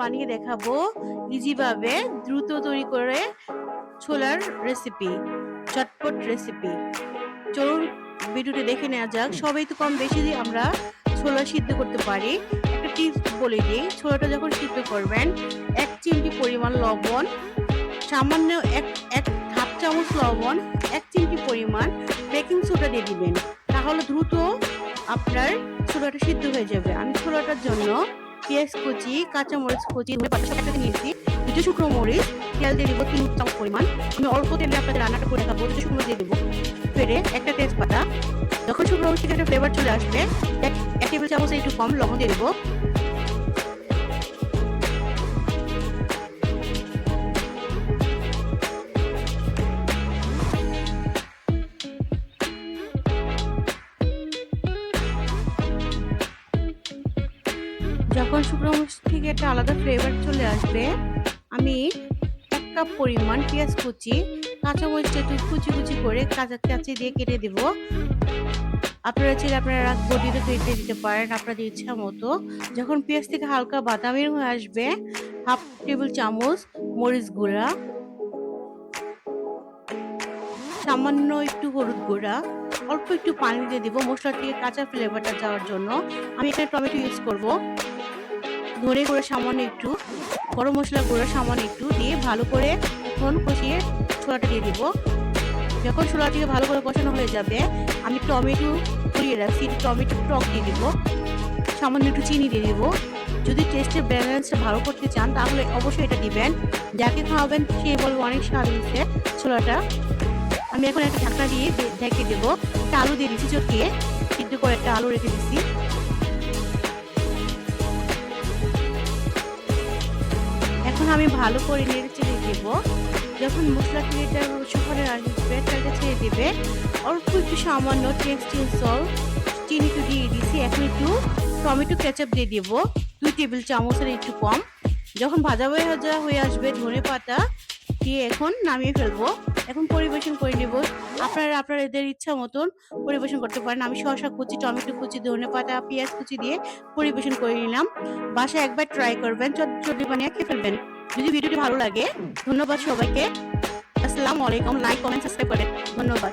বানিয়ে দেখাবো ইজি ভাবে দ্রুত তৈরি করে ছোলার রেসিপি, চটপট রেসিপি। চলুন ভিডিওটি দেখে নেওয়া যাক। সবাই তো কম বেশি আমরা ছোলা সিদ্ধ করতে পারি। একটা টিপস বলে দিই, ছোলাটা যখন সিদ্ধ করবেন 1 চিমটি পরিমাণ লবণ, সামান্য এক হাফ চামচ লবণ, 1 চিমটি পরিমাণ বেকিং সোডা দিয়ে দিবেন। তাহলে দ্রুত আপনার ছোলাটা সিদ্ধ হয়ে যাবে। আমি ছোলাটার জন্য পেঁয়াজ কুচি, কাঁচামরিচ কুচি, ধনেপাতা সব একসাথে নিয়েছি, 2 শুকনো মরিচ, তেল দিয়ে দিব 3 চামচ পরিমাণ। আমি অল্প তেলে আপনাদের রান্নাটা করে দেখাবো। 2 শুকনো দিয়ে দিব, ফেরে একটা তেজপাতা। যখন শুকনো মরিচ থেকে একটা ফ্লেভার চলে আসবে, 1 টেবিল চামচ একটু কম লবণ দিয়ে দিব। যখন শুকনো মরিচ থেকে একটা আলাদা ফ্লেভার চলে আসবে, আমি 1 কাপ পরিমাণ পেঁয়াজ কুচি, কাঁচামরিচটা একটু কুচি কুচি করে কাঁচি দিয়ে কেটে দেব। আপনারা চাইলে আপনারা বটিতে কেটে দিতে পারেন আপনাদের ইচ্ছা মতো। যখন পেঁয়াজ থেকে হালকা বাদামি হয়ে আসবে, হাফ টেবিল চামচ মরিচ গুঁড়া, সামান্য একটু হলুদ গুঁড়া, অল্প একটু পানি দিয়ে দিব মশলা থেকে কাঁচা ফ্লেভারটা যাওয়ার জন্য। আমি এখানে টমেটো ইউজ করব। ধনে গুঁড়া সামান্য একটু, গরম মশলা গুঁড়া সামান্য একটু দিয়ে ভালো করে এখন কষিয়ে ছোলাটা দিয়ে দিব। যখন ছোলাটিকে ভালো করে কষানো হয়ে যাবে, আমি টমেটো কুড়িয়ে রাখছি, টমেটো টক দিয়ে দিব, সামান্য একটু চিনি দিয়ে দিব। যদি টেস্টের ব্যালেন্সটা ভালো করতে চান তাহলে অবশ্যই এটা দিবেন। যাকে খাওয়াবেন সে বলবো অনেক স্বাদ হয়েছে ছোলাটা। আমি এখন একটা ঢাকনা দিয়ে ঢেকে দেবো। একটা আলু দিয়ে দিচ্ছি, চটকিয়ে সিদ্ধ করে একটা আলু রেখে দিচ্ছি। এখন আমি ভালো করে নেড়ে চেড়ে দেবো। যখন মশলা টেরিটা শুকানো আসবে তাকে ছেড়ে দেবে। অল্প একটু সামান্য টেস্টি সল্ট, চিনি একটু দিয়ে দিচ্ছি। এখন একটু টমেটো কেচাপ দিয়ে দেবো, 2 টেবিল চামচের একটু কম। যখন ভাজা হয়ে আসবে, ধনেপাতা দিয়ে এখন নামিয়ে ফেলবো। এখন পরিবেশন করে নেব। আপনারা এদের ইচ্ছা মতন পরিবেশন করতে পারেন। আমি শসা কুচি, টমেটো কুচি, ধনেপাতা, পেঁয়াজ কুচি দিয়ে পরিবেশন করে নিলাম। বাসায় একবার ট্রাই করবেন, চটজলদি বানিয়ে খেয়ে ফেলবেন। যদি ভিডিওটি ভালো লাগে, ধন্যবাদ সবাইকে। আসসালামু আলাইকুম। লাইক, কমেন্ট, সাবস্ক্রাইব করেন। ধন্যবাদ।